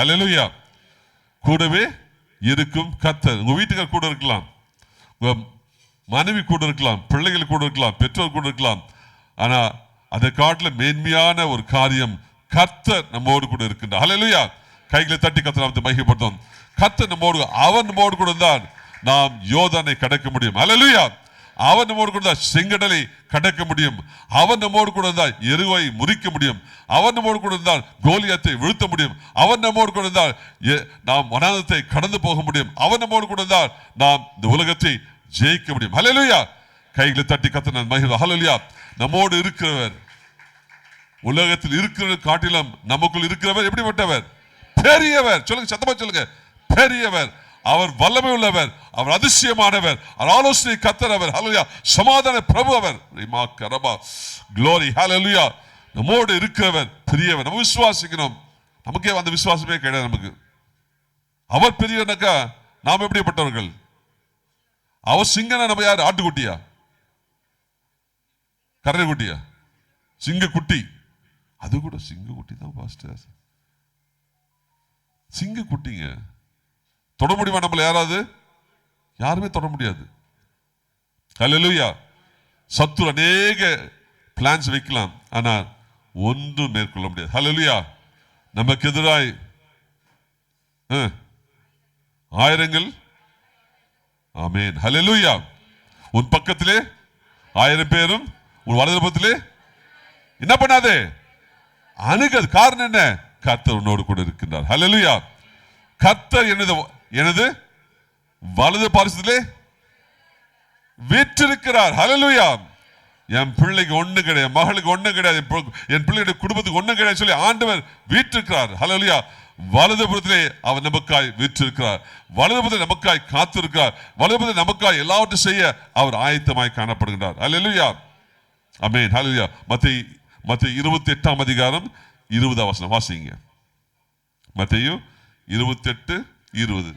அல்லேலூயா. கூடவே இருக்கும் கர்த்தர். உங்க வீட்டுக்கார் கூட இருக்கலாம், உங்க மனைவி கூட இருக்கலாம், பிள்ளைகள் கூட இருக்கலாம், பெற்றோர் கூட இருக்கலாம். ஆனா அதை காட்டில மேன்மையான ஒரு காரியம், கர்த்தர் நம்மோடு கூட இருக்கின்றார். அல்லேலூயா. கைகளை தட்டி கர்த்தர் நாமத்தை மகிமைப்படுத்தும். கர்த்தர் நம்மோடு, அவர் நம்மோடு கூட இருந்தால் நாம் யோர்தானை கடக்க முடியும். அல்லேலூயா. அவர் நம்மோடு கூட செங்கடலை கடக்க முடியும். அவர் நம்மோடு கூட இருந்தால் எருவை முறிக்க முடியும். அவர் நம்மோடு கூட இருந்தால் கோலியாத்தை வீழ்த்த முடியும். அவர் நம்மோடு கூட இருந்தால் நாம் வனாந்தரத்தை கடந்து போக முடியும். அவர் நம்மோடு கூட இருந்தால் நாம் இந்த உலகத்தை ஜெயிக்க முடியும். அல்லேலூயா. கைகளை தட்டி கர்த்தர் மகிமை. அல்லேலூயா. நம்மோடு இருக்கிறவர், உலகத்தில் இருக்கிற காட்டிலும் நமக்குள் இருக்கிறவர் எப்படிப்பட்டவர்? பெரியவர். சொல்லுங்க, சத்தமா சொல்லுங்க, பெரியவர். அவர் வல்லமை உள்ளவர், அவர் அதிசயமானவர், அவர் ஆலோசனை கர்த்தர், அவர் ஹல்லேலூயா சமாதான பிரபு, அவர் ரிமா கரபா க்ளோரி ஹல்லேலூயா. நம்மோடு இருக்கிறவர் பெரியவர். நம்ம விசுவாசிக்கணும். நமக்கே அந்த விசுவாசமே கிடையாது நமக்கு. அவர் பெரியவனாக்கா நாம் எப்படிப்பட்டவர்கள்? அவர் சிங்கனா, நம்ம யார்? ஆட்டுக்குட்டியா, கரை குட்டியா? சிங்க குட்டி. அது கூட சிங்க குட்டி தான் பாஸ்டர். சிங்க குட்டிங்க. தொட முடியுமா நம்மள யாராவது? யாருமே தொட முடியாது. அல்லேலூயா. சத்துரு அநேக பிளான்ஸ் வைக்கலாம், ஆனால் ஒன்றும் மேற்கொள்ள முடியாது. அல்லேலூயா. நமக்கு எதிராய் ஆயிரங்கள், ஆமென், அல்லேலூயா. உன் பக்கத்திலே 1000 பேரும் உன் வலதுபுறத்திலே என்ன பண்ணாதே, அணுகது. காரணம் என்ன? கர்த்தர் உன்னோடு கூட இருக்கின்றார். அல்லேலூயா. கர்த்தர் எனது வலது பாரிசத்திலே வீற்றிருக்கிறார். அல்லேலூயா. என் பிள்ளைக்கு ஒண்ணு கிடையாது, மகளுக்கு ஒண்ணு கிடையாது, என் பிள்ளையுடைய குடும்பத்துக்கு ஒண்ணு கிடையாது சொல்லி ஆண்டவர் வீற்றிருக்கிறார். அல்லேலூயா. வலதுபுறத்திலே அவர் நமக்காய் வீற்றிருக்கிறார். வலதுபுறத்தில் நமக்காய் காத்திருக்கிறார். வலதுபுறத்தில் நமக்காய் எல்லாவற்றையும் செய்ய அவர் ஆயத்தமாய் காணப்படுகிறார். அல்லேலூயா. ஆமென். ஹல்லேலூயா. மத்தேயு 28ஆம் அதிகாரம் 20ஆம் வசனம் வாசிங்க. மத்தேயு 28:20.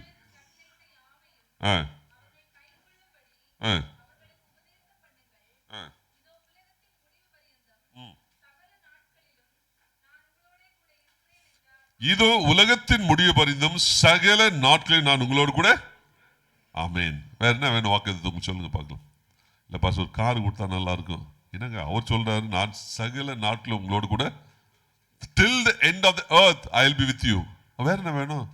இதோ உலகத்தின் முடிவு பரிந்தும் சகல நாட்களில் நான் உங்களோடு கூட. ஆமென். வேற என்ன வேணும்? வாக்குத்தத்தம் சொல்லுங்க பார்க்கலாம். இல்ல பாஸ், ஒரு கார் கொடுத்தா நல்லா இருக்கும். என்னங்க அவர் சொல்றாரு, நான் சகல நாட்களும் உங்களோடு கூட, till the end of the earth I will be with you. வேற என்ன வேணும்?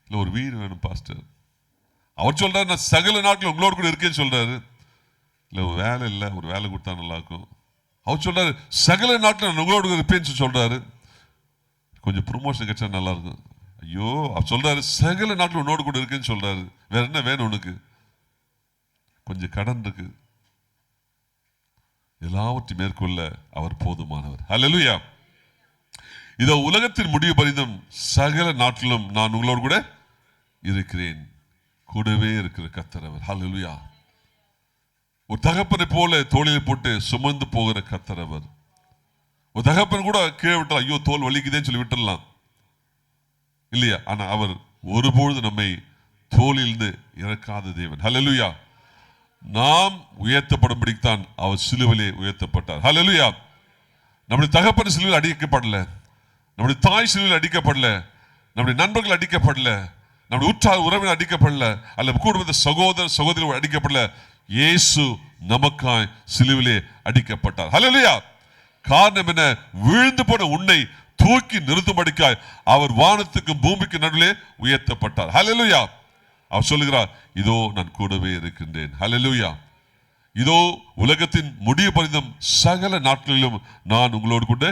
இல்ல ஒரு வீடு வேணும் பாஸ்டர். அவர் சொல்றாரு, நான் சகல நாட்களும் உங்களோடு கூட இருக்கேன்னு சொல்றாரு. இல்ல ஒரு வேலை இல்ல, ஒரு வேலை கொடுத்தா நல்லா இருக்கும். அவர் சொல்றாரு, சகல நாட்களும் நான் உங்களோடு இருப்பேன்னு சொல்றாரு. கொஞ்சம் ப்ரொமோஷன் கிடைச்சா நல்லா இருக்கும். ஐயோ, அவர் சொல்றாரு சகல நாட்களும் உன்னோடு கூட இருக்கேன்னு சொல்றாரு. வேற என்ன வேணும் உனக்கு? கொஞ்சம் கடன் இருக்கு, எல்லாவற்றையும் மேற்கொள்ள அவர் போதுமானவர். அல்லேலூயா. இதோ உலகத்தின் முடிவு பரிந்தும் சகல நாட்களும் நான் உங்களோடு கூட இருக்கிறேன். கூடவே இருக்கிற கர்த்தர் அவர். அல்லேலூயா. ஒரு தகப்பனை போல தோளில் போட்டு சுமந்து போகிற கர்த்தர் அவர். ஒரு தகப்பன் கூட கீழே விட்டா ஐயோ தோல் வலிக்குதேன்னு சொல்லி விட்டுடலாம் இல்லையா? ஆனா அவர் ஒருபொழுது நம்மை தோளிலிருந்து இறக்காத தேவன். அல்லேலூயா. நாம் உயர்த்தப்படும்படித்தான் அவர் சிலுவையிலே உயர்த்தப்பட்டார். அல்லேலூயா. நம்முடைய தகப்பன் சிலுவையில் அடிக்கப்படல, நம்முடைய தாய் சிலுவையில் அடிக்கப்படல, நம்முடைய நண்பர்கள் அடிக்கப்படல, நம்முடைய உற்றார் உறவினர் அடிக்கப்படல, அல்ல குடும்ப சகோதர சகோதரி அடிக்கப்படல. இயேசு நமக்காய் சிலுவையிலே அடிக்கப்பட்டார். அல்லேலூயா. காரணம் என்ன? விழுந்து போன உன்னை தூக்கி நிறுத்தும்படிக்காய் அவர் வானத்துக்கும் பூமிக்கு நடுவே உயர்த்தப்பட்டார். அல்லேலூயா. அவர் சொல்லுகிறார், இதோ நான் கூடவே இருக்கின்றேன். அல்லேலூயா. இதோ உலகத்தின் முடிவு பரிந்தும் சகல நாட்களிலும் நான் உங்களோடு கூட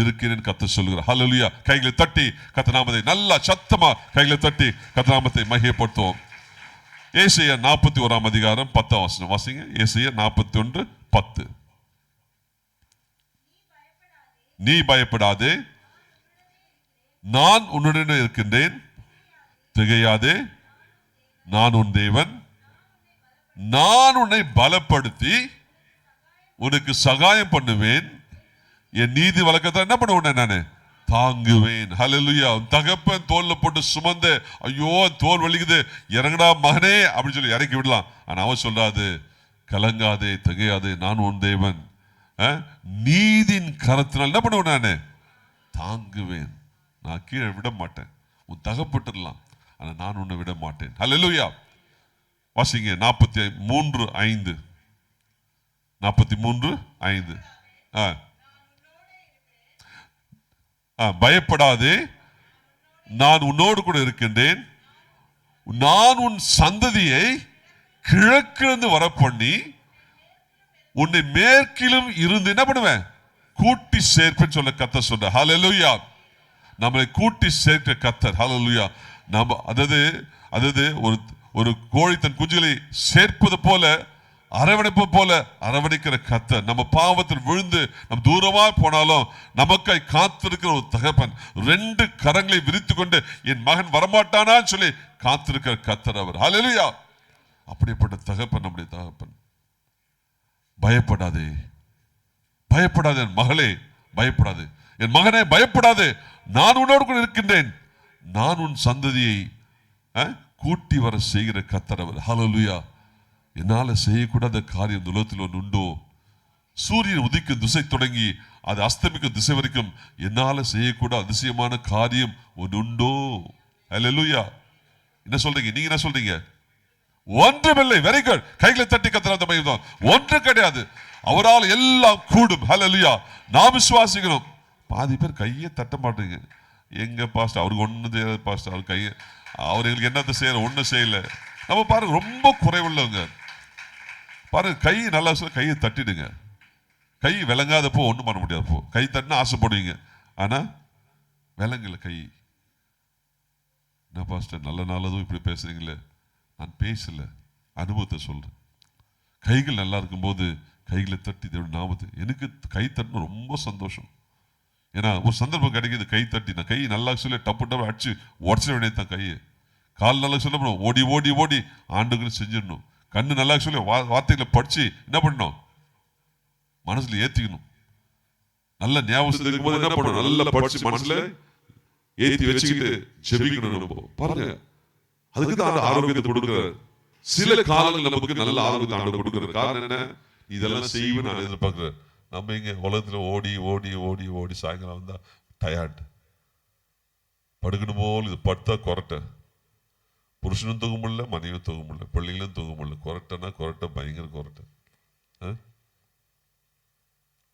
இருக்கிறேன் கர்த்தர் சொல்லுகிறார். அல்லேலூயா. கைகளை தட்டி கர்த்தர் நாமத்தை நல்லா சத்தமா கைகளை தட்டி கர்த்தர் நாமத்தை மகிமைப்படுத்துவோம். ஏசாயா 41ஆம் அதிகாரம் 10ஆம் வசனம் வாசிங்க. ஏசாயா 41:10. நீ பயப்படாதே, நான் உன்னுடன் இருக்கின்றேன், திகையாதே, நான் உன் தேவன், நான் உன்னை பலப்படுத்தி உனக்கு சகாயம் பண்ணுவேன், என் நீதி வழக்கத்தை என்ன பண்ணுவேன், நானு தாங்குவேன். ஹல்லேலூயா. தகப்பன் தோல்ல போட்டு சுமந்து ஐயோ தோல் வலிக்குது இறங்கடா மகனே அப்படின்னு சொல்லி இறக்கி விடலாம். ஆனா அவன் சொல்றாது, கலங்காதே, திகையாதே, நான் உன் தேவன், நீதின் கரத்தினால் என்ன பண்ணுவேன், நானு தாங்குவேன். நான் கீழே விட மாட்டேன். உன் தகப்பட்டுடலாம், ஆனா நான் உன்னை விட மாட்டேன். ஹல்லேலூயா. வாசிங்க 43:5. 43:5. பயப்படாதே, நான் உன்னோடு கூட இருக்கின்றேன். நான் உன் சந்ததியை கிழக்கிலிருந்து வர பண்ணி உன்னை மேற்கிலும் இருந்து என்ன பண்ணுவேன், கூட்டி சேர்ப்பேன்னு சொல்ல கர்த்தர் சொல்ற. ஹல்லேலூயா. நம்மளை கூட்டி சேர்க்கிற கர்த்தர். ஹல்லேலூயா. நம்ம அதாவது ஒரு கோழி தன் குஞ்சுகளை சேர்ப்பது போல, அரவணைப்பு போல அரவணைக்கிற கர்த்தர். நம்ம பாவத்தில் விழுந்து நம் தூரமா போனாலும் நமக்காய் காத்திருக்கிற ஒரு தகப்பன். 2 கரங்களை விரித்து கொண்டு என் மகன் வரமாட்டானான்னு சொல்லி காத்திருக்கிற கர்த்தர் அவர். ஹல்லேலூயா. அப்படிப்பட்ட தகப்பன் நம்முடைய தகப்பன். பயப்படாதே, பயப்படாதே என் மகளே, பயப்படாது என் மகனே, பயப்படாது, நான் உன்னோடு கூட இருக்கின்றேன். நான் உன் சந்ததியை கூட்டி வர செய்கிற கர்த்தர் அவர். ஹல்லேலூயா. என்னால செய்யக்கூடாத காரியம் உலகத்தில் ஒன்று உண்டோ? சூரியன் உதிக்கும் திசை தொடங்கி அது அஸ்தமிக்கும் திசை வரைக்கும் என்னால செய்யக்கூட அதிசயமான காரியம் ஒன்று உண்டோ? ஹல்லேலூயா. என்ன சொல்றீங்க நீங்க? என்ன சொல்றீங்க? ஒன்றுமில்லை. Very good. கைகளை தட்டி கர்த்தர் மகிமைதான். ஒன்று கிடையாது. அவரால் எல்லாம் கூடும். ஹல்லேலூயா. நாம் விசுவாசிக்கிறோம். பாதி பேர் கையை தட்ட மாட்டீங்க. எங்க பாஸ்டர், அவருக்கு ஒண்ணு தெரியாது பாஸ்டர், அவர் கையை, அவர் எங்களுக்கு என்னத்தை செய்யற, ஒன்னும் செய்யல. நம்ம பாருங்க, ரொம்ப குறைவுள்ளவங்க பாருங்க, கை நல்லா சொல்ல கையை தட்டிடுங்க. கை விளங்காதப்போ ஒன்றும் பண்ண முடியாது. போ கை தட்டினா ஆசைப்படுவீங்க, ஆனா விளங்கல கை. என்ன பாஸ்டர் நல்ல நாளதும் இப்படி பேசுறீங்களே? நான் பேசல, அனுபவத்தை சொல்றேன். கைகள் நல்லா இருக்கும்போது கைகளை தட்டி நாமது எனக்கு கை தட்டின ரொம்ப சந்தோஷம். ஏன்னா ஒரு சந்தர்ப்பம் கிடைக்குது, கை தட்டி நான் கை நல்லா சொல்லி டப்பு டப்பு அடிச்சு உடச்சிட வேண்டியதான். கையை கால் நல்லா சொல்லணும், ஓடி ஓடி ஓடி ஆண்டுகள் செஞ்சிடணும். கண்ணு நல்லா சொல்லி வார்த்தைகளை படிச்சு என்ன பண்ணணும், மனசுல ஏத்திக்கணும். நல்ல ஞாபகம் இருக்கும்போது என்ன பண்ணணும், நல்லா படிச்சு மனசுல ஏத்தி வச்சுக்கிட்டு செபிக்கணும். பாருங்க, அதுக்கு தான் ஆரோக்கியத்தை கொடுக்கிறார். சில காலங்கள் நமக்கு நல்ல ஆரோக்கியத்தை ஆண்டு கொடுக்கிறார். காரணம் என்ன? இதெல்லாம் செய்வேன் நான் எதிர்பார்க்கிறேன். நம்ம இங்க உலகத்துல ஓடி ஓடி ஓடி ஓடி சாயங்காலம் வந்தா டயர்ட், படுக்கணும் போல். இது படுத்தா கொரட்டை, புருஷனும் தூங்க முடியல, மனைவியும் தூங்க முடியல, பிள்ளைகளும் தூங்க முடியல. கொரட்டைன்னா கொரட்டை, பயங்கர கொரட்டை.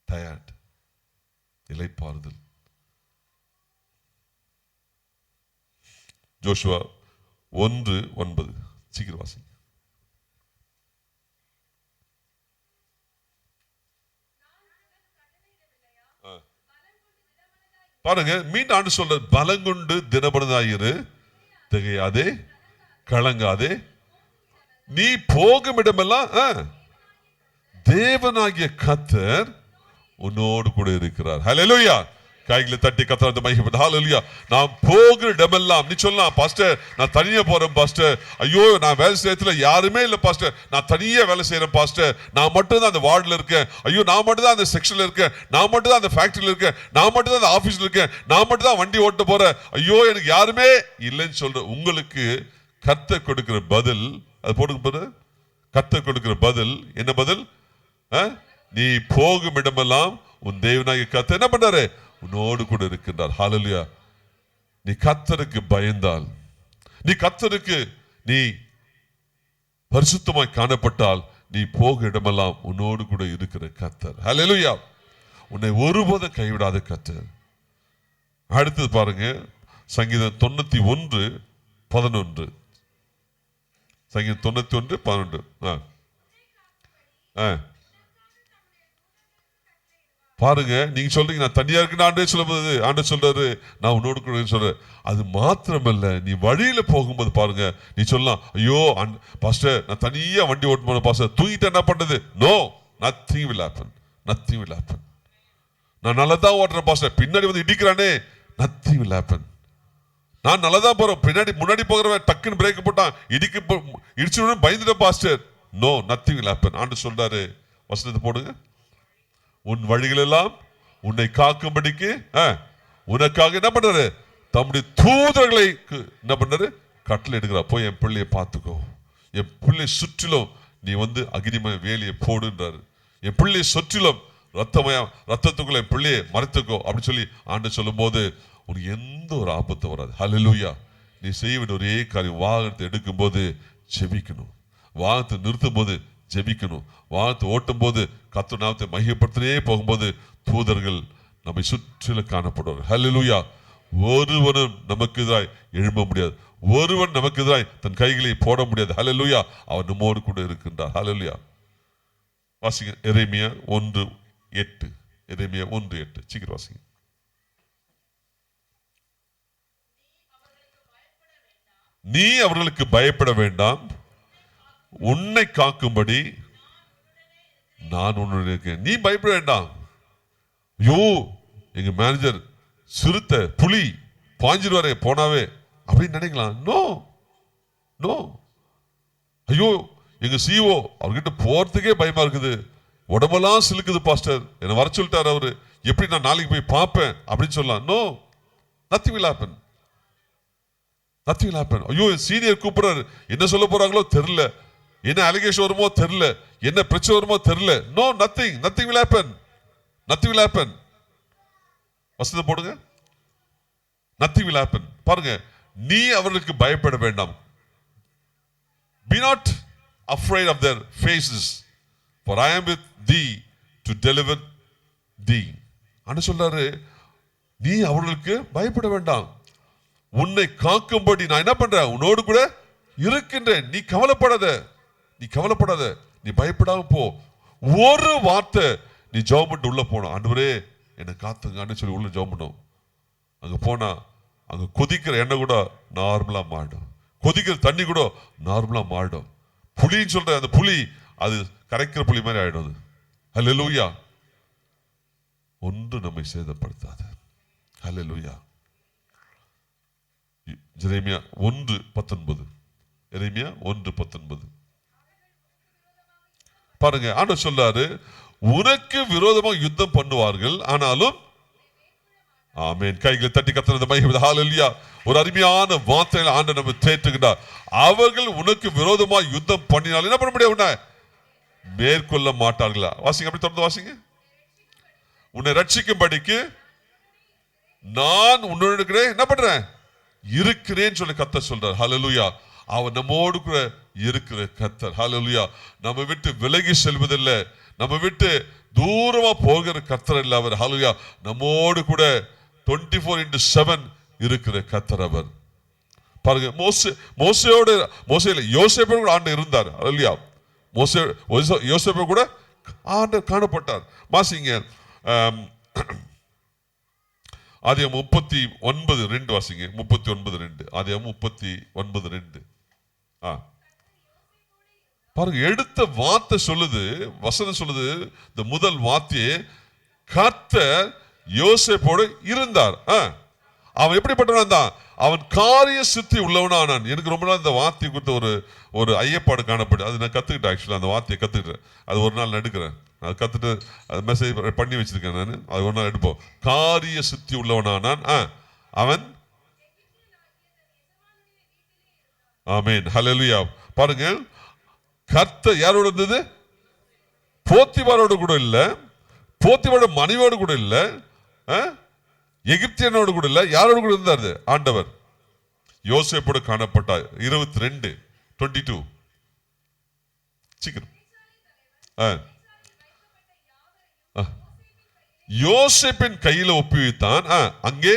டயர்ட், இளைப்பாறுதல். ஜோஷுவா 1:9 சீக்கிரம் வாசிங்க. பாருங்க, மீண்டும் ஆண்டு சொல்ற, பலங்கொண்டு தினபலனாயிரு, திகையாதே, கலங்காதே, நீ போகும் இடமெல்லாம் தேவனாகிய கர்த்தர் உன்னோடு கூட இருக்கிறார். ஹல்லேலூயா. கைகளை தட்டி கர்த்தரை மகிமைப்படுத்து. ஹல்லேலூயா. நான் போகிற இடமெல்லாம், நீ சொல்லலாம், பாஸ்டர் நான் தனியா போறேன் பாஸ்டர், ஐயோ நான் வேலை செய்யறதுல யாருமே இல்லை பாஸ்டர், நான் தனியா வேலை செய்யறேன் பாஸ்டர், நான் மட்டும் தான் அந்த வார்டுல இருக்கேன், ஐயோ நான் மட்டும் தான் அந்த செக்ஷன்ல இருக்கேன், நான் மட்டும் தான் அந்த ஃபேக்டரியில இருக்கேன், நான் மட்டும் தான் அந்த ஆபீஸ்ல இருக்கேன், நான் மட்டும் தான் வண்டி ஓட்ட போறேன், ஐயோ எனக்கு யாருமே இல்லைன்னு சொல்ற உங்களுக்கு கர்த்தர் கொடுக்கிற பதில், அது போடுங்க, கர்த்தர் கொடுக்கிற பதில் என்ன பதில்? நீ போகும் இடமெல்லாம் உன் தேவனாகிய கர்த்தர் என்ன பண்றாரு? உன்னோடு கூட இருக்கின்றார். ஹல்லேலூயா. நீ கர்த்தருக்கு பயந்தால், நீ கர்த்தருக்கு நீ பரிசுத்தமாய் காணப்பட்டால், நீ போக இடமெல்லாம் உன்னோடு கூட இருக்கிற கர்த்தர். ஹல்லேலூயா. உன்னை ஒருபோதும் கைவிடாத கர்த்தர். அடுத்தது பாருங்க, சங்கீதம் 91:11. சங்கீதம் 91:11. பாருங்க, நீங்க சொல்றீங்க நான் தனியா இருக்குன்னு ஆண்டே சொல்லும்போது ஆண்டே சொல்றாரு நான் உன்னோடு கூட சொல்றேன். அது மாத்திரமல்ல, நீ வழியில போகும்போது பாருங்க, நீ சொல்லலாம், ஐயோ பாஸ்டர் நான் தனியா வண்டி ஓட்டு போன பாஸ்டர், தூங்கிட்டு என்ன பண்றது? No, nothing will happen, nothing will happen. நான் நல்லதா ஓட்டுறேன் பாஸ்டர், பின்னாடி வந்து இடிக்கிறானே, nothing will happen. நான் நல்லதா போறேன், பின்னாடி முன்னாடி போகிறவன் டக்குன்னு பிரேக் போட்டான், இடிச்சு பயந்துட்ட pastor, no, nothing will happen. ஆண்டு சொல்றாரு, வசனத்தை போடுங்க. உன் வழிகள் எல்லாம் உன்னை காக்கும்படிக்கு உனக்காக என்ன பண்றாரு? தம்முடைய தூதர்களை என்ன பண்றாரு? கட்டளை எடுக்கிறார். போய் என் பிள்ளையை பார்த்துக்கோ, என் பிள்ளை சுற்றிலும் நீ வந்து அக்னிமய வேலியை போடுன்றாரு. என் பிள்ளை சுற்றிலும் ரத்தத்துக்குள்ள என் பிள்ளையை மறைத்துக்கோ அப்படின்னு சொல்லி ஆண்டு சொல்லும் போது உனக்கு எந்த ஒரு ஆபத்து வராது. ஹல்லேலூயா. நீ செய்ய வேண்டிய ஒரே காரியம், வாகனத்தை எடுக்கும் போது ஜெபிக்கணும், வாகனத்தை நிறுத்தும் போது ஜெபிக்கணும், வாகனத்தை ஓட்டும் போது கர்த்தர் நாமத்தை மகிமைப்படுத்தினே போகும்போது தூதர்கள் நம்மை சுற்றிலும் காணப்படுவார்கள். ஹல்லேலூயா. ஒருவனும் நமக்கு எதிராய் எழும்ப முடியாது, ஒருவன் நமக்கு எதிராய் தன் கைகளை போட முடியாது. ஹல்லேலூயா. அவர் நம்மோடு கூட இருக்கின்றார். ஹல்லேலூயா. வாசிங்க எரேமியா 1:8. எரேமியா 1:8 சீக்கிரம் வாசிங்க. நீ அவர்களுக்கு பயப்பட வேண்டாம், உன்னை காக்கும்படி நான் உன்னுடைய இருக்கேன். நீ பயப்பட வேண்டாம். ஐயோ எங்க மேனேஜர் சிறுத்தை புலி பாஞ்சிருவாரே போனாவே அப்படின்னு நினைக்கலாம். No no. ஐயோ எங்க சிஓ அவர்கிட்ட போறதுக்கே பயமா இருக்குது, உடம்பெல்லாம் சிலுக்குது பாஸ்டர், என்ன வர சொல்லிட்டாரு அவரு, எப்படி நான் நாளைக்கு போய் பார்ப்பேன் அப்படின்னு சொல்லலாம். No, nothing will happen. Nothing will happen. ஐயோ சீனியர் கூப்பிடுறாரு, என்ன சொல்ல போறாங்களோ தெரியல, என்ன அலிகேஷன் வருமோ தெரியல, என்ன பிரச்சனை வருமோ தெரியல. No, nothing will happen. Nothing will happen. வசனத்தை போடுங்க. Nothing will happen. பாருங்க, நீ அவர்களுக்கு பயப்பட வேண்டாம். Be not afraid of their faces, for I am with thee to deliver thee. அன்னு சொல்றாரு, நீ அவர்களுக்கு பயப்பட வேண்டாம், உன்னை காக்கும்படி நான் என்ன பண்றேன், உன்னோடு கூட இருக்கின்றேன். நீ கவலைப்படாத, நீ கவலைப்படாத, நீ பயப்படாம போ. ஒரு வார்த்தை நீ ஜெபம் பண்ணிட்டு உள்ள போனோம், ஆண்டவரே என்னை காத்துங்கன்னு சொல்லி உள்ள ஜெபம் பண்ணோம். அங்க போனா அங்க கொதிக்கிற எண்ணெய் கூட நார்மலா மாறிடும், கொதிக்கிற தண்ணி கூட நார்மலா மாறிடும். புலின்னு சொல்ற அந்த புலி அது கரைக்கிற புலி மாதிரி ஆயிடும். ஹல்லேலூயா. ஒன்று நம்மை சேதப்படுத்தாது. ஹல்லேலூயா. எரேமியா 1:19. எரேமியா 1:19 பாருங்க. ஆண்டவர் சொல்றாரு, உனக்கு விரோதமாக யுத்தம் பண்ணுவார்கள், ஆனாலும் ஆமென். கைகளை தட்டி கர்த்தரை மகிமை. ஹல்லேலூயா. ஒரு அருமையான வார்த்தைகளை ஆண்டவர் நம்ம தேற்றுகிறார். அவர்கள் உனக்கு விரோதமாக யுத்தம் பண்ணினால் என்ன பண்ண முடியாது, மேற்கொள்ள மாட்டார்களா. வாசிங்க, அப்படி தொடர்ந்து வாசிங்க. உன்னை ரட்சிக்கும்படிக்கு நான் உன்னோடு என்ன பண்றேன், இருக்கிறேன்னு சொல்லி கர்த்தர் சொல்றார். ஹல்லேலூயா. அவர் நம்மோடு கூட இருக்கிற கர்த்தர். ஹல்லேலூயா. நம்ம விட்டு விலகி செல்வதில்லை, நம்ம விட்டு தூரமா போகிற கர்த்தர் இல்லை அவர். ஹல்லேலூயா. நம்மோடு கூட 24/7 இருக்கிற கர்த்தர் அவர். பாருங்க, மோசேயோட யோசேப்போடு கூட ஆண்டவர் இருந்தார். ஹல்லேலூயா. யோசேப்பு கூட ஆண்டவர் காணப்பட்டார். வாசிங்க ஆதியாகமம் 39:2 வாசிங்க. 39:2. ஆதியாகமம் 39:2. பாருங்க, எடுத்த வார்த்தை சொல்லுது, வசனம் சொல்லுது, இந்த முதல் வார்த்தையே கர்த்தர் யோசேப்போடு இருந்தார். அவன் எப்படிப்பட்டவன் தான், அவன் காரிய சித்தி உள்ளவனானான். எனக்கு ரொம்ப நாள் இந்த வார்த்தை குறித்த ஒரு ஐயப்பாடு காணப்படு. அது நான் கத்துக்கிட்டேன். ஆக்சுவலா அந்த வார்த்தையை கத்துக்கிட்டேன். அது ஒரு நாள் நான் எடுக்கிறேன், அது கத்துட்டு அது மெசேஜ் பண்ணி வச்சிருக்கேன் நான். அது ஒரு நாள் எடுப்போம். காரிய சித்தி உள்ளவனானான் அவன். ஆமென். ஹல்லேலூயா. பாருங்க, கர்த்தர் யாரோட இருந்தது, போத்திபாரோடு கூட இல்ல, போத்திபாரோட மனைவியோடு கூட இல்ல, எகிப்தியனோடு கூட இல்ல, யாரோடு கூட இருந்தார், ஆண்டவர் யோசேப்போடு காணப்பட்டார். 22:22 சீக்கிரம். யோசேப்பின் கையில ஒப்புவித்தான். அங்கே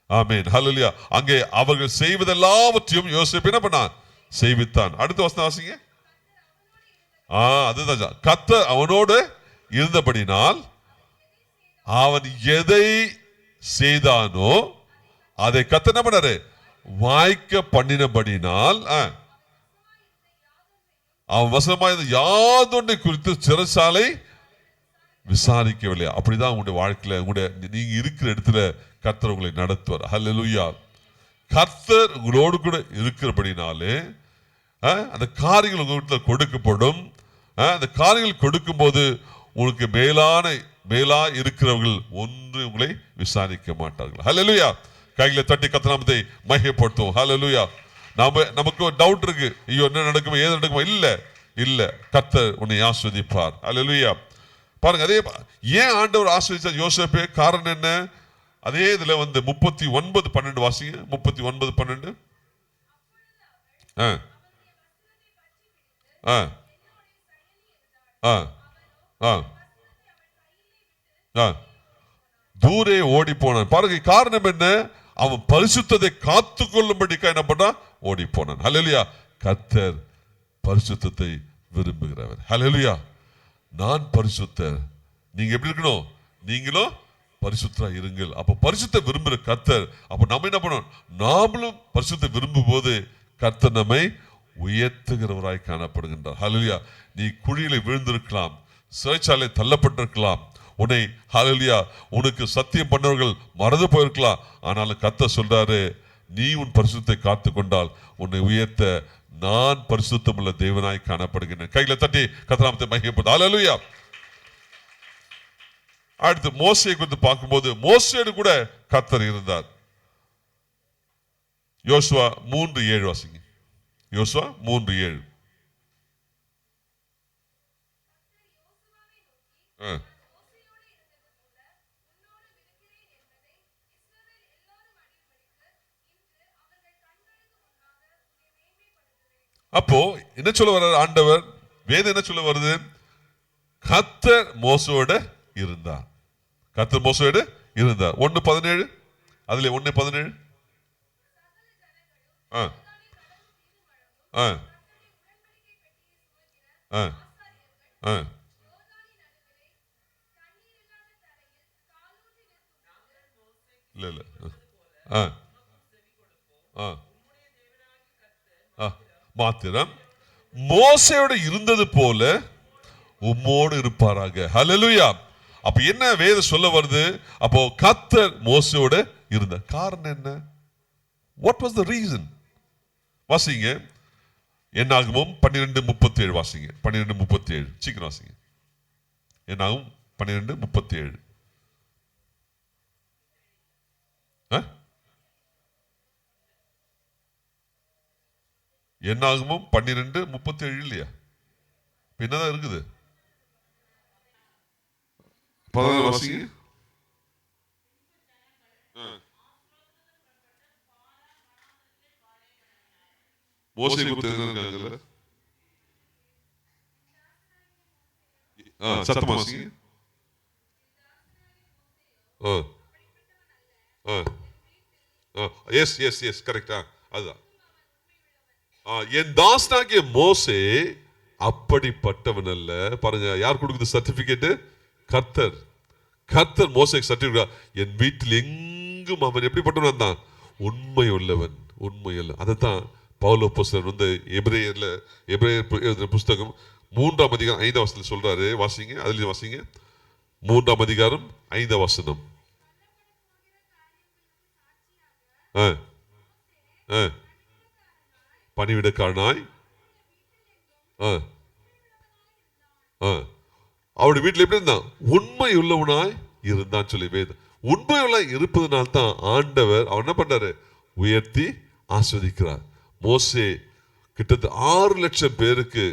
ஆமென். ஹல்லேலூயா. அங்கே அவர்கள் செய்வதெல்லாவற்றையும் யோசேப்பு என்ன பண்ணான், செய்வித்தான். அடுத்த வசனம் வாசிங்க. அதுதான், கர்த்தர் அவனோடு இருந்தபடினால் அவன் எதை செய்தானோ அதை கர்த்தர் என்ன பண்ணாரு, வாய்க்க பண்ணினபடினால் அவன் வசமாய் யாதொன்றை குறித்து சிறைச்சாலை விசாரிக்கவில்லை. அப்படிதான் உங்களுடைய வாழ்க்கையில, உங்களுடைய நீங்க இருக்கிற இடத்துல கர்த்தர் உங்களை நடத்துவார். ஹல்லேலூயா. கர்த்தர் உங்களோடு கூட இருக்கிறபடினாலே அந்த காரியங்கள் உங்க கொடுக்கப்படும். அந்த காரியங்கள் கொடுக்கும் போது உங்களுக்கு மேலா இருக்கிறவர்கள் ஒன்று உங்களை விசாரிக்க மாட்டார்கள். ஹல்லேலூயா. கைகளை தட்டி கர்த்தர் நாமத்தை மகிமைப்படுத்துவோம். ஹல்லேலூயா. நமக்கு ஒரு டவுட் இருக்கு, ஐயோ என்ன நடக்குமோ ஏது நடக்குமோ, இல்ல கர்த்தர் உன்னை ஆசீர்வதிப்பார். ஹல்லேலூயா. பாருங்க, அதே ஏன் ஆண்டவர் ஆசீர்வதிச்சார் யோசேப்பே? காரணம் என்ன? அதே இதுல 39:12 வாசிங்க. 39:12. தூரே ஓடி போனான். பாருங்க, காரணம் என்ன? அவன் பரிசுத்தத்தை காத்து கொள்ளும்படிக்கா என்ன பண்ணான்? ஓடி போனான். ஹல்லேலூயா. கர்த்தர் பரிசுத்தத்தை விரும்புகிறவர். ஹல்லேலூயா. நான் பரிசுத்தர், நீங்க எப்படி இருக்கணும்? நீங்களும் பரிசுத்தரா இருங்கள். அப்ப பரிசுத்த விரும்புகிற கர்த்தர், அப்ப நம்ம என்ன பண்ணணும்? நாமளும் பரிசுத்த விரும்பும் போது கர்த்தர் நம்மை உயர்த்துகிறவராய் காணப்படுகின்றார். ஹல்லேலூயா. நீ குழியில விழுந்திருக்கலாம், சிறைச்சாலை தள்ளப்பட்டிருக்கலாம், உன்னை ஹல்லேலூயா உனக்கு சத்தியம் பண்ணவர்கள் மறந்து போயிருக்கலாம். ஆனாலும் கர்த்தர் சொல்றாரு, நீ உன் பரிசுத்தத்தை காத்து கொண்டால் உன்னை உயர்த்த நான் பரிசுத்தமுள்ள தேவனாய் காணப்படுகிறேன். கையில தட்டி கர்த்தர் நாமத்தை மகிமைப்படுத்து. ஹல்லேலூயா. அடுத்து மோசேயை குறித்து பார்க்கும்போது, மோசேயோடு கூட கர்த்தர் இருந்தார். யோசுவா 3:7 வாசிங்க. யோசுவா 3:7. அப்போ என்ன சொல்ல வர்றார் ஆண்டவர்? வேதம் என்ன சொல்ல வருது? கர்த்தர் மோசேயோடு இருந்தார். கர்த்தர் மோசேயோடு இருந்தார். 1:17. அதுல 1:17. இல்ல இல்ல மாத்திரம் மோசேயோடு இருந்தது போல உம்மோடு இருப்பாராக. ஹல்லேலூயா. அப்ப என்ன வேதம் சொல்ல வருது? அப்போ கர்த்தர் மோசேயோடு இருந்த காரணம் என்ன? What was the reason? வாசிங்க. என்னாகமம் 12:37 வாசிங்க. 12:37 சீக்கிரம் வாசிங்க. என்னாகும் 12:37. என்னாகமும் 12:37 இல்லையா? என்னதான் இருக்குது? 14 வாசிங்க. மோசே குறித்து சத்தம் வாசிங்க. எஸ் எஸ் எஸ் கரெக்டா? அதுதான். என் தாசனாகிய மோசே அப்படிப்பட்டவன் அல்ல. பாருங்க, யார் கொடுக்குது சர்டிபிகேட்? கர்த்தர். கர்த்தர் மோசேக்கு சர்டிபிகேட். என் வீட்டில் எங்கும் அவன் எப்படிப்பட்டவன் தான்? உண்மை உள்ளவன். உண்மை அல்ல. அதைத்தான் பவுல் அப்போஸ்தலர் எபிரேயர் புஸ்தகம் 3ஆம் அதிகாரம் 5ஆம் வசனத்தில் சொல்றாரு. வாசிங்க. அதுல வாசிங்க. 3ஆம் அதிகாரம் 5ஆம் வசனம். பணிவிடக்காரனாய் அவருடைய வீட்டில் எப்படி இருந்தான்? உண்மை உள்ளவனாய் இருந்தான் சொல்லி வேதம். உண்மை உள்ள இருப்பதனால்தான் ஆண்டவர் அவன் என்ன பண்றாரு? உயர்த்தி ஆஸ்வதிக்கிறார். மோசே கிட்டத்தட்ட 6 லட்சம் பேருக்கு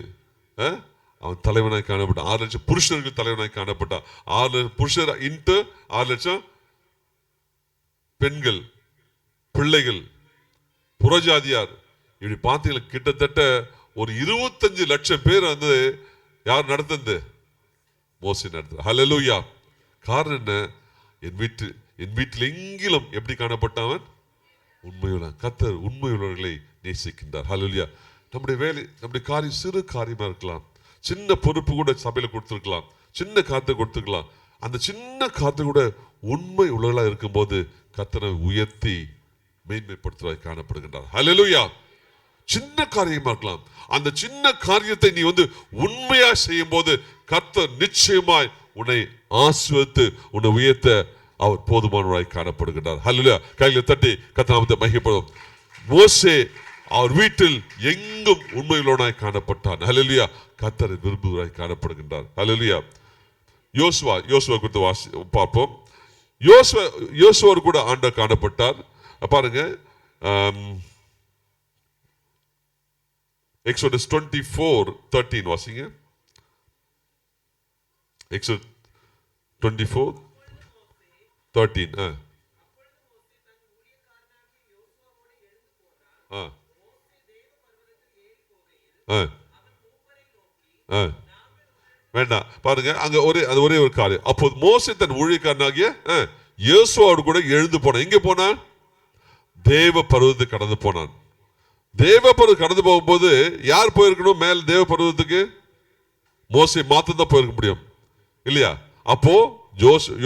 அவன் தலைவனாய் காணப்பட்டான். 6 லட்சம் புருஷருக்கு தலைவனாய் காணப்பட்டான். 6 லட்சம் புருஷர் இன்ட்டு 6 லட்சம் பெண்கள், பிள்ளைகள், புறஜாதியார், இப்படி பார்த்தீங்கன்னா கிட்டத்தட்ட ஒரு 25 லட்சம் பேர் வந்து யார் நடந்தது? மோசே நடந்த. ஹல்லேலூயா. காரணம் என்ன? என் வீட்டில் எங்கிலும் எப்படி காணப்பட்டவன்? உண்மையுள்ள. கர்த்தர் உண்மையுள்ளவர்களை நேசிக்கின்றார். ஹல்லேலூயா. நம்முடைய வேலை, நம்முடைய காரியம் சிறு காரியமா இருக்கலாம், சின்ன பொறுப்பு கூட சபையில கொடுத்துருக்கலாம், சின்ன காத்து கொடுத்துருக்கலாம். அந்த சின்ன காத்து கூட உண்மை உள்ளவர்களா இருக்கும் போது கர்த்தரை உயர்த்தி மேன்மைப்படுத்துவதாய் காணப்படுகின்றார். ஹல்லேலூயா. சின்ன காரியமா இருக்கலாம், அந்த சின்ன காரியத்தை நீ வந்து உண்மையா செய்யும் போது கர்த்தர் நிச்சயமாய் உன்னை ஆசீர்வதித்து உன்னை உயர்த்த அவர் போதுமானவராய் காணப்படுகின்றார். ஹல்லேலூயா. கையில தட்டி கர்த்தர் நாமத்தை மகிமைப்படும். மோசே அவர் வீட்டில் எங்கும் உண்மையுள்ளவனாய் காணப்பட்டான். ஹல்லேலூயா. கர்த்தரை விரும்புவராய் காணப்படுகின்றார். ஹல்லேலூயா. யோசுவா குறித்து பார்ப்போம். யோசுவார் கூட ஆண்டவர் காணப்பட்டார். பாருங்க, Exodus 24:13 வாசிங்க. Exodus 24:13. வேண்டாம் பாருங்க, அங்க ஒரே ஒரு காரியம். அப்போது மோசே தன் ஊழியக்காரனாகிய யோசுவாவோடு கூட எழுந்து போனான். எங்க போனான்? தேவ பர்வதத்துக்கு கடந்து போனான். தேவ பர்வதம் கடந்து போகும்போது யார் போயிருக்கணும்? மேல் தேவ பர்வதத்துக்கு மோசே மாத்திரம் தான் போயிருக்க முடியும் இல்லையா? அப்போ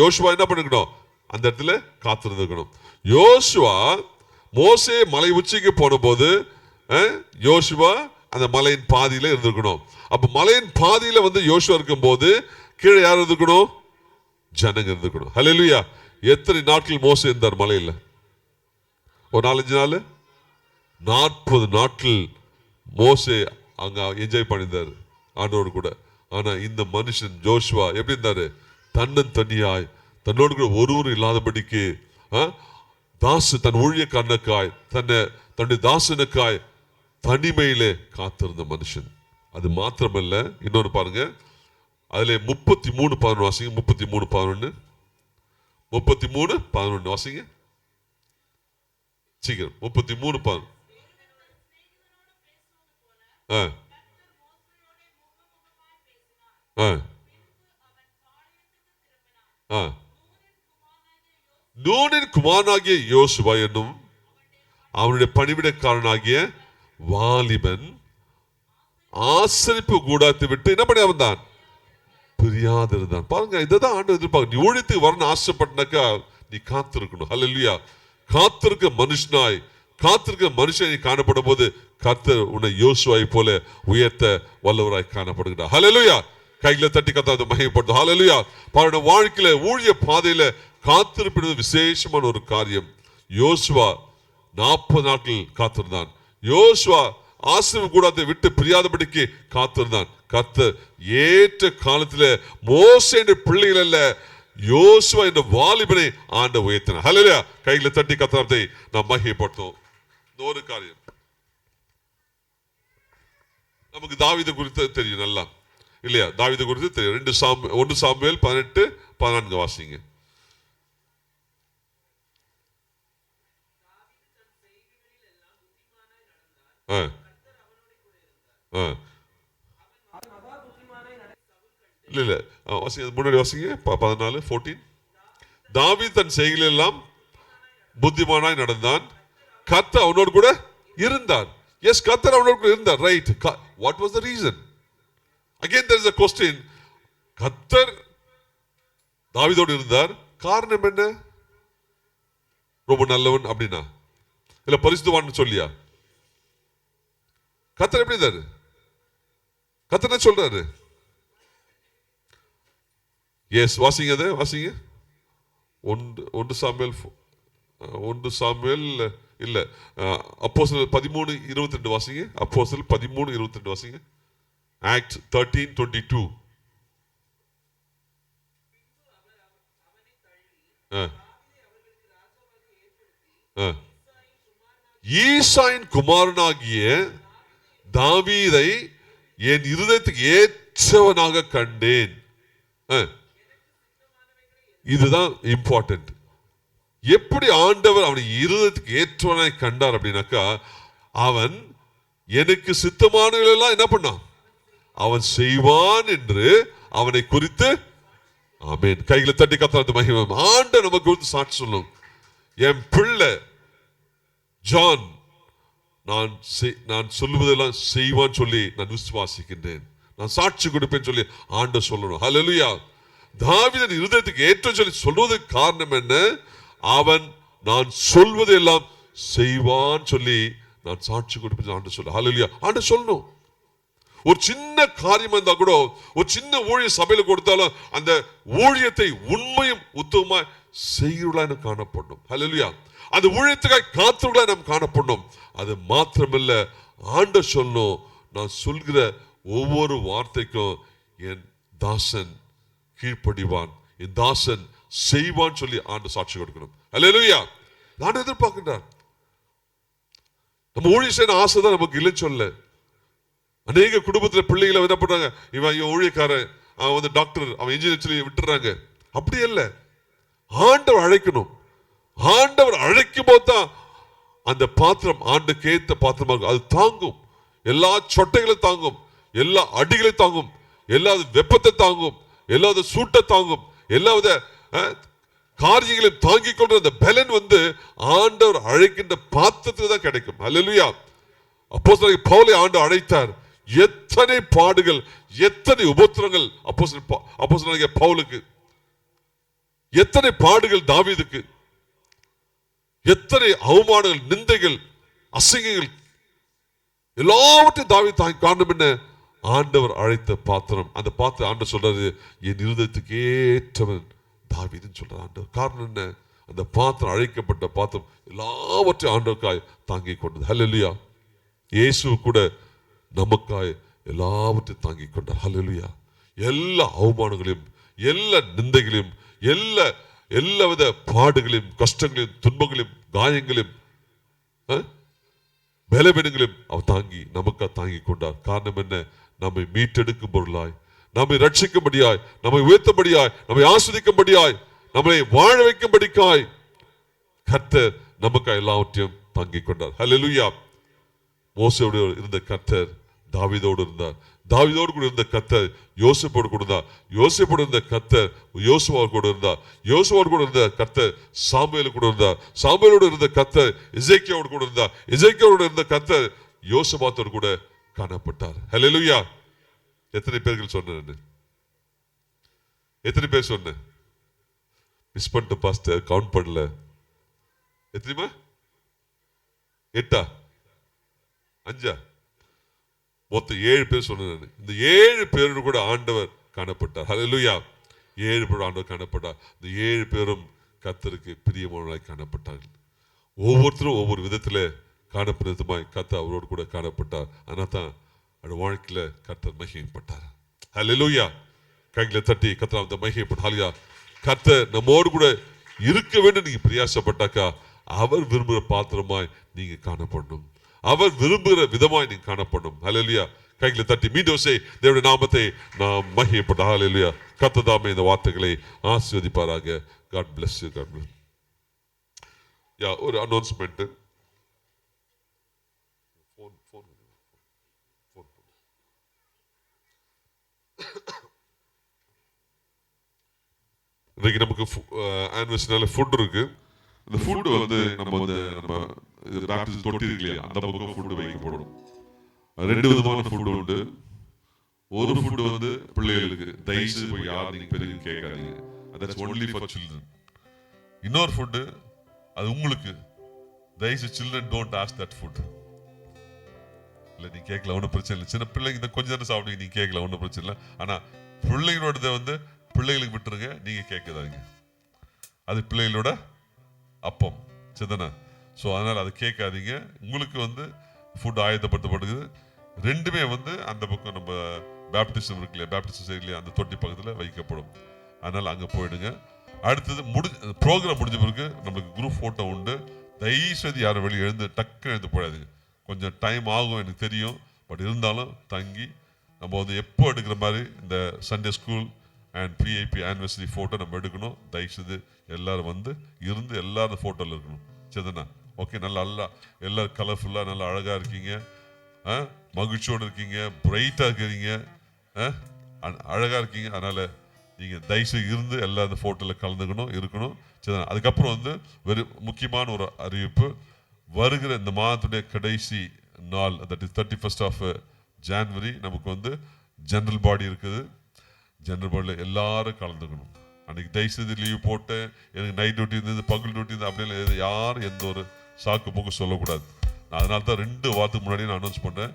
யோசுவா என்ன பண்ணிருக்கணும்? அந்த இடத்துல காத்திருந்துக்கணும். யோசுவா மோசே மலை உச்சிக்கு போன போது யோசுவா அந்த மலையின் பாதியில இருந்திருக்கணும். அப்ப மலையின் பாதியில வந்து யோசுவா இருக்கும் போது கீழே யார் இருந்திருக்கணும்? ஜனங்க இருந்திருக்கணும். ஹல்லேலூயா. எத்தனை நாட்கள் மோசே இருந்தார் மலையில? ஒரு 4-5 நாள், 40 நாட்கள் மோசே அங்க என்ஜாய் பண்ணியிருந்தார் ஆண்டோடு கூட. ஆனா இந்த மனுஷன் ஜோஷுவா எப்படி இருந்தாரு? தன்னன் தனியாய், தன்னோடு கூட ஒருவரும் இல்லாதபடிக்கு தன் ஊழியக்காரனுக்காய், தன்னுடைய தாசனுக்காய் தனிமையிலே காத்திருந்த மனுஷன். அது மாத்திரமல்ல, இன்னொன்று பாருங்க, அதுல 33:11 வாசிங்க. 33:11 வாசிங்க சீக்கிரம். 33:11. நூனின் குமாரனாகிய யோசுவா என்னும் அவனுடைய பணிவிடைக்காரனாகிய வாலிபன் ஆசரிப்பு கூடாரத்தை விட்டு என்ன பண்ணி வந்தான்? பிரியாதிருந்தான். பாருங்க, இதுதான் ஆண்டு எதிர்பார்க்க. நீ ஊழியத்துக்கு வரணும் ஆசைப்பட்டனாக்கா நீ காத்திருக்கணும். ஹல்லேலூயா. காத்திருக்க மனுஷனை காணப்படும் போது கர்த்தர் உன்னை யோசுவாவை போல உயர்த்த வல்லவராய் காணப்படுகிறார். ஹல்லேலூயா. கையில தட்டி கத்தாத மகிமைப்படுத்தும். ஹல்லேலூயா. பாருங்க, வாழ்க்கையில ஊழிய பாதையில காத்திருப்பது விசேஷமான ஒரு காரியம். யோசுவா 40 நாட்கள் காத்திருந்தான். யோசுவா ஆசீர்வாத கூடாரத்தை விட்டு பிரியாதபடிக்கு காத்திருந்தான். கர்த்தர் ஏற்ற காலத்தில் மோசே என்ற பிள்ளைகள் அல்ல, யோசுவா என்ற வாலிபனை ஆண்ட உயர்த்தினார். ஹல்லேலூயா. கையில தட்டி கத்தாரத்தை நாம் மகிமைப்படுத்தும். ஒரு காரியம் நமக்கு தாவீது குறித்து தெரியும் நல்லா இல்லையா? தாவீது குறித்து தெரியும். 1 சாமுவேல் 18:14 வாசிங்க. இல்ல வாசிங்க, முன்னாடி வாசிங்க. 14:14. தாவீது தன் செய்கையில் எல்லாம் புத்திமானாய் நடந்தான், கர்த்தர் அவனோடு கூட இருந்தார். எஸ், கர்த்தர் அவனோடு கூட இருந்தார். Right. What was the reason? Again there is a question. கர்த்தர் தாவீதோடு இருந்தார், காரணம் என்ன? ரொம்ப நல்லவன் அப்படின்னா இல்ல பரிசுத்தவான் சொல்லியா? கர்த்தர் எப்படி இருந்தாரு? கர்த்தர் என்ன சொல்றாரு? எஸ், வாசிங்க. அதை வாசிங்க. 1 சாமுவேல் இல்ல, அப்போஸ்தலர் 13:22 வாசிங்க. அப்போஸ்தலர் 13:22 வாசிங்க. ஆக்ட் 13:22. ஈசாயின் குமாரனாகிய தாவீதை என் இருதயத்துக்கு ஏற்றவனாக கண்டேன். இதுதான் இம்பார்ட்டன்ட். எப்படி ஆண்டவர் அவனை இருதயத்துக்கு ஏற்றவனாய் கண்டார் அப்படின்னாக்கா, அவன் எனக்கு சித்தமானவர்களெல்லாம் என்ன பண்ணான்? அவன் செய்வான் என்று அவனை குறித்து. ஆமென். கைகளை தட்டி கத்தாத மகிமை. ஆண்டவர் நமக்கு குறித்து சாட்சி சொல்லும். என் பிள்ளை ஜான் நான் சொல்லுவதெல்லாம் செய்வான் சொல்லி நான் விசுவாசிக்கின்றேன், நான் சாட்சி கொடுப்பேன் சொல்லி ஆண்டவர் சொல்லணும். ஹல்லேலூயா. தாவீதின் இருதயத்துக்கு ஏற்ற சொல்லி சொல்வதற்கு காரணம் என்ன? அவன் நான் சொல்வது எல்லாம் செய்வான் சொல்லி நான் சாட்சி கொடுப்பேன் ஆண்டவர் சொல்ல. ஹல்லேலூயா. ஆண்டவர் சொல்லணும். ஒரு சின்ன காரியம் இருந்தா கூட, ஒரு சின்ன ஊழிய சபையில கொடுத்தாலும் அந்த ஊழியத்தை உண்மையும் உத்தமமாய் செய்கிறவர்களாக காணப்படும். ஹல்லேலூயா. அந்த ஊழியத்துக்காக காத்தவர்களாக நாம் காணப்படும். அது மாத்திரமல்ல, ஆண்டவர் சொல்லணும், நான் சொல்கிற ஒவ்வொரு வார்த்தைக்கும் என் தாசன் கீழ்ப்படிவான், என் தாசன் செய்வான் சொல்லி ஆண்டவர் சாட்சி கொடுக்கணும். ஹல்லேலூயா. நான் எதிர்பார்க்கின்றார். நம்ம ஊழியம் செய்ய ஆசை தான் நமக்கு இல்லைன்னு சொல்ல. அநேக குடும்பத்தில் பிள்ளைகளை என்ன பண்றாங்க, இவன் ஊழியக்காரன், அவன் வந்து டாக்டர், அவன் இன்ஜினியர் சொல்லி விட்டுறாங்க. அப்படி இல்ல, ஆண்டவர் அழைக்கணும். ஆண்டவர் அழைக்கும் போது தான் அந்த பாத்திரம் ஆண்டுக்கு ஏத்த பாத்திரமாக அது தாங்கும். எல்லா சொட்டைகளும் தாங்கும், எல்லா அடிகளையும் தாங்கும், எல்லா வெப்பத்தை தாங்கும், எல்லா சூட்டை தாங்கும், எல்லா காரியங்களையும் தாங்கிக் கொண்ட அந்த பலன் ஆண்டவர் அழைக்கின்ற பாத்திரத்துக்கு தான் கிடைக்கும். அல்லேலூயா. அப்போஸ்தலனாகிய பவுலை ஆண்டவர் அழைத்தார். எத்தனை பாடுகள், எத்தனை உபத்திரங்கள் அப்போஸ்தலனாகிய பவுலுக்கு, எத்தனை பாடுகள் தாவீதுக்கு, எத்தனை அவமானங்கள், நிந்தைகள், அசிங்கங்கள், எல்லாவற்றையும் தாவீது தாங்கி. காரணம் என்ன? ஆண்டவர் அழைத்த பாத்திரம். அந்த பாத்திரம் ஆண்டவர் சொல்றாரு, என் இருதயத்துக்கு ஏற்றவன் தாவீதுன்னு சொல்றார் ஆண்டவர். காரணம் என்ன? அந்த பாத்திரம், அழைக்கப்பட்ட பாத்திரம் எல்லாவற்றையும் ஆண்டவருக்காய் தாங்கி கொண்டது. ஹல்லேலூயா. இயேசு கூட நமக்காய் எல்லாவற்றையும் தாங்கி கொண்டார். ஹல்லேலூயா. எல்லா அவமானங்களையும், எல்லா நிந்தைகளையும், எல்லாவித பாடுகளையும், கஷ்டங்களையும், துன்பங்களையும், காயங்களையும், பலவீனங்களையும் அவர் தாங்கி நமக்காக தாங்கி கொண்டார். காரணம் என்ன? நம்மை மீட்டெடுக்கும் பொருளாய், நம்மை ரட்சிக்கும்படியாய், நம்மை உயர்த்தும்படியாய், நம்மை ஆஸ்வதிக்கும்படியாய், நம்மை வாழ வைக்கும்படிக்காய் கர்த்தர் நமக்காக எல்லாவற்றையும் தாங்கி கொண்டார். ஹல்லேலூயா. மோசேயோடு இருந்த கர்த்தர் தாவீதோடு இருந்தார். தாவீதோடு கூட இருந்த கர்த்தர் யோசேப்போடு கூட இருந்தார். யோசேப்போடு இருந்த கர்த்தர் யோசுவாவோடு கூட இருந்தார். யோசுவாவோடு கூட இருந்த கர்த்தர் சாமுவேலு கூட இருந்தார். சாமுவேலோடு இருந்த கர்த்தர் எசேக்கியாவோடு கூட இருந்தார். எசேக்கியாவோடு இருந்த கர்த்தர் யோசபாத்தோடு கூட காணப்பட்டார். ஹல்லேலூயா. எத்தனை பேர்கள் சொன்னேன்? எத்தனை பேர் சொன்னேன்? மிஸ் பண்ணிட்டு பாஸ்டர், கவுண்ட் பண்ணல. எத்தனைமா? 8 5 மொத்தம் 7 பேர் சொன்னேன். இந்த 7 பேரோடு கூட ஆண்டவர் காணப்பட்டார். ஹல்லேலூயா. 7 பேர் ஆண்டவர் காணப்பட்டார். இந்த 7 பேரும் கர்த்தருக்கு பிரியமானவர்களாய் காணப்பட்டார்கள். ஒவ்வொருத்தரும் ஒவ்வொரு விதத்துல காணப்படுறதுமாய் கர்த்தர் அவரோடு கூட காணப்பட்டார். அதனால தான் அவருடைய வாழ்க்கையில கர்த்தர் மகிமைப்பட்டார். ஹல்லேலூயா. கைகளை தட்டி கர்த்தர் மகிமைப்பட்டார். ஹல்லேலூயா. கர்த்தர் நம்மோடு கூட இருக்க வேண்டும். நீங்க பிரயாசப்பட்டாக்கா அவர் விரும்புகிற பாத்திரமாய் நீங்க காணப்படணும். அவர் விரும்புகிற விதமாய் நீங்க காணப்படும். ஹல்லேலூயா. கைகளை தட்டி மீண்டும் தேவனுடைய நாமத்தை நாம் மகிமைப்பட்ட. ஹல்லேலூயா. கர்த்தர் தாமே இந்த வார்த்தைகளை ஆசீர்வதிப்பாராக. God bless you. God bless. ஒரு அனௌன்ஸ்மெண்ட். இன்னைக்கு நமக்கு ஆனிவர்சரினால ஃபுட் இருக்கு. இந்த ஃபுட் நம்ம பேப்டிஸ்ட் தொட்டி இருக்கு இல்லையா, அந்த பக்கம் ஃபுட் வைக்கப்படும். 2 விதமான ஃபுட் உண்டு. ஒரு ஃபுட் பிள்ளைகளுக்கு, தயவுசெய்து போய் யார் நீங்க பெரிய கேட்காதீங்க, that's only for children. இன்னொரு ஃபுட் அது உங்களுக்கு, தயவுசெய்து children don't ask that food. இல்ல நீ கேட்கல ஒன்றும் பிரச்சனை இல்லை, சின்ன பிள்ளைங்க இந்த கொஞ்ச நேரம் சாப்பிடுங்க, நீ கேட்கல ஒன்றும் பிரச்சனை இல்லை. ஆனா பிள்ளைகளோட பிள்ளைகளுக்கு விட்டுருங்க, நீங்க கேட்காதீங்க. அது பிள்ளைகளோட அப்பம் சரிதானே? ஸோ அதனால் அதை கேட்காதீங்க. உங்களுக்கு ஃபுட் ஆயத்தப்படுத்தப்படுகிறது. ரெண்டுமே அந்த பக்கம் நம்ம பேப்டிசம் இருக்கு இல்லையா, பேப்டிசம் சைட்லையே அந்த தொட்டி பக்கத்தில் வைக்கப்படும். அதனால் அங்கே போயிடுங்க. அடுத்தது ப்ரோக்ராம் முடிஞ்ச பிறகு நம்மளுக்கு குரூப் ஃபோட்டோ உண்டு. தயவுசெய்து யாரும் வெளியே டக்குன்னு எழுந்து போயிடாதுங்க. கொஞ்சம் டைம் ஆகும் எனக்கு தெரியும், பட் இருந்தாலும் தங்கி நம்ம எப்போ எடுக்கிற மாதிரி இந்த Sunday school and PIB anniversary photo நம்ம எடுக்கணும். தயவுசெய்து எல்லாரும் இருந்து எல்லாரும் ஃபோட்டோவில் இருக்கணும் சரிதானா? ஓகே. நல்லா எல்லாரும் கலர்ஃபுல்லாக நல்லா அழகாக இருக்கீங்க, மகிழ்ச்சியோடு இருக்கீங்க, பிரைட்டாக இருக்கிறீங்க, அழகாக இருக்கீங்க. அதனால் நீங்கள் தயவுசெய்து இருந்து எல்லா இந்த ஃபோட்டோவில் கலந்துக்கணும், இருக்கணும் சரிதானா? அதுக்கப்புறம் வெறும் முக்கியமான ஒரு அறிவிப்பு. வருகிற இந்த மாதத்துடைய கடைசி நாள், that is 31st of January, நமக்கு ஜெனரல் பாடி இருக்குது. ஜெனரல் பாடியில் எல்லாரும் கலந்துக்கணும். அன்னைக்கு தயவுசெய்து லீவ் போட்டு எனக்கு நைட் டியூட்டி இருந்தது, பகல் டியூட்டி இருந்தது அப்படின்னு யாரும் எந்த ஒரு சாக்கு போக்கு சொல்லக்கூடாது. அதனால தான் 2 வாரத்துக்கு முன்னாடி நான் அனௌன்ஸ் பண்ணேன்.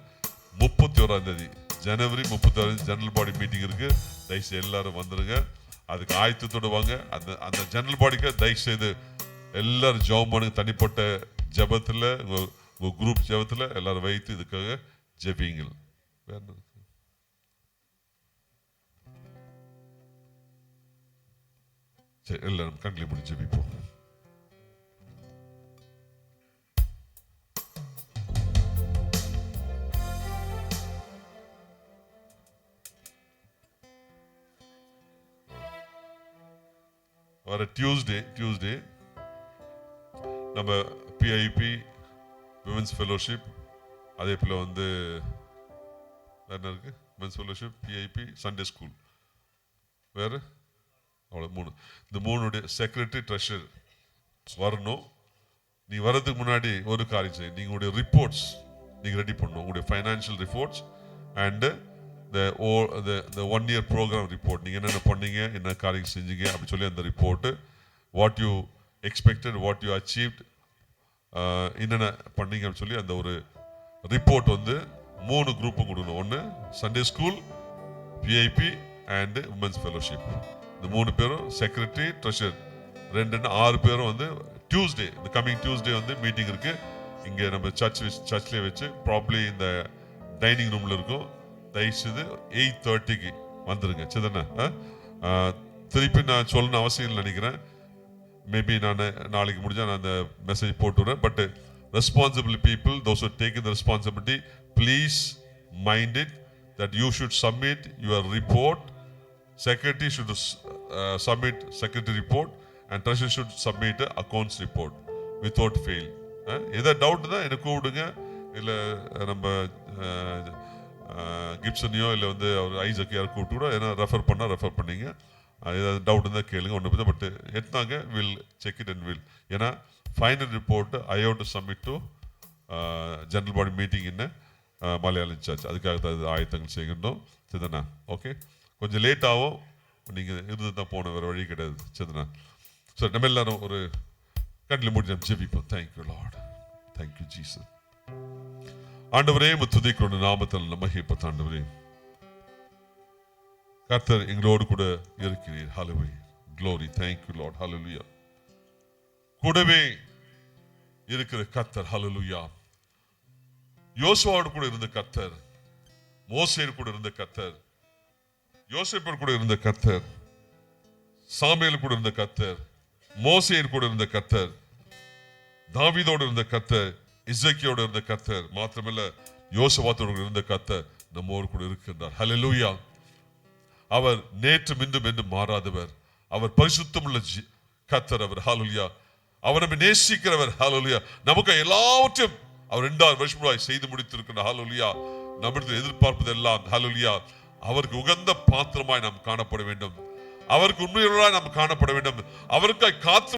31 January 31 ஜெனரல் பாடி மீட்டிங் இருக்கு. தயவுசெய்து எல்லாரும் வந்துருங்க. அதுக்கு ஆயத்தத்தோடு வாங்க. அந்த ஜெனரல் பாடிக்கு தயவுசெய்து எல்லாரும் ஜெபம் பண்ணுங்க. தனிப்பட்ட ஜெபத்தில் உங்க குரூப் ஜெபத்தில் எல்லாரும் வைத்து இதுக்காக ஜெபிங்கள். சரி, எல்லாரும் கண்களை மூடி ஜெபிப்போம். வர டியூஸ்டே நம்ம பிஐபி விமென்ஸ் ஃபெலோஷிப், அதே போல வந்து வேற என்ன இருக்கு, women's fellowship, PIB, Sunday school, வேற அவ்வளோ 3. இந்த 3 செக்ரட்டரி ட்ரெஷர் வரணும். நீ வர்றதுக்கு முன்னாடி ஒரு காரியம் செய்ய, நீங்க உங்களுடைய ரிப்போர்ட்ஸ் நீங்க ரெடி பண்ணணும். உங்களுடைய financial reports and the 1 year program report. நீங்க என்னென்ன பண்ணீங்க, என்ன காரியம் செஞ்சீங்க அப்படி சொல்லி அந்த report, what you expected, what you achieved, என்னென்ன பண்ணீங்க அப்படின்னு சொல்லி அந்த ஒரு ரிப்போர்ட் வந்து 3 குரூப்பும் கொடுக்கணும். ஒன்று Sunday school, PIB and women's fellowship. இந்த 3 பேரும் செக்ரட்டரி ட்ரெஷர் 6 பேரும் வந்து டியூஸ்டே, இந்த கமிங் டியூஸ்டே வந்து மீட்டிங் இருக்கு. இங்கே நம்ம சர்ச்லேயே வச்சு ப்ராப்ளி இந்த டைனிங் ரூம்ல இருக்கும். தயவுசெய்து 8:30க்கு வந்துருங்க. சரிதானே? திருப்பி நான் சொல்லணும் அவசியம் இல்லை நினைக்கிறேன். மேபி நான் நாளைக்கு முடிஞ்சா நான் அந்த மெசேஜ் போட்டுறேன். But responsible people, those who are taking the responsibility, please mind it that you should submit your report. Secretary should submit secretary report and treasurer should submit accounts report without fail. எதா doubt தான் எனக்கு கூப்பிடுங்க. இல்லை நம்ம கிப்சனையோ இல்லை வந்து அவர் Isaac யாரும் கூப்பிட்டு கூட ஏன்னா ரெஃபர் பண்ணிங்க. ஏதாவது டவுட் இருந்தால் கேளுங்க. ஒன்று பட் எட்டாங்க will check it and will. ஏன்னா final report I have to submit to general body meeting in Malayalam church. அதுக்காக தான் ஆயத்தங்கள் செய்கின்றோம். சரிதானா? ஓகே, கொஞ்சம் லேட் ஆகும். நீங்கள் இருந்து தான் போன வேறு வழி கிடையாது. சரிதானா? ஸோ நம்ம எல்லாரும் ஒரு கண்ணில் மூடி நம்ம ஜெபிப்போம். Thank you Lord, thank you Jesus. ஆண்டவரே துதிக்கொண்டு நாமத்தில் மகிமைப்பட்ட ஆண்டவரே, கர்த்தர் எங்களோடு கூட இருக்கிறீர். ஹல்லேலூயா, க்ளோரி, தேங்க்யூ லார்ட், ஹல்லேலூயா. கூடவே இருக்கிற கர்த்தர், ஹல்லேலூயா. யோசுவாவோடு கூட இருந்த கர்த்தர், மோசேயோடு கூட இருந்த கர்த்தர், யோசேப்போடு கூட இருந்த கர்த்தர், சாமுவேல் கூட இருந்த கர்த்தர், மோசேயோடு கூட இருந்த கர்த்தர், தாவீதோடு இருந்த கர்த்தர், எசேக்கியாவோடு இருந்த கர்த்தர், மாத்திரமல்ல யோசபாத்தோடு இருந்த கர்த்தர் நம்மோடு கூட இருக்கின்றார். ஹல்லேலூயா. அவர் நேற்றும் இன்றும் என்றும் மாறாதவர். அவர் பரிசுத்தமுள்ள கர்த்தர். அவர் ஹல்லேலூயா. அவர் நம்மை நேசிக்கிறவர். ஹல்லேலூயா. நமக்கு எல்லாவற்றையும் அவர் 2000 வருஷங்களாய் செய்து முடித்திருக்கிறார். ஹல்லேலூயா. நம்மிடத்தில் எதிர்பார்ப்பது எல்லாம் ஹல்லேலூயா அவருக்கு உகந்த பாத்திரமாய் நாம் காணப்பட வேண்டும். அவருக்கு உண்மையுள்ளவராய் நாம் காணப்பட வேண்டும். அவருக்காய் காத்து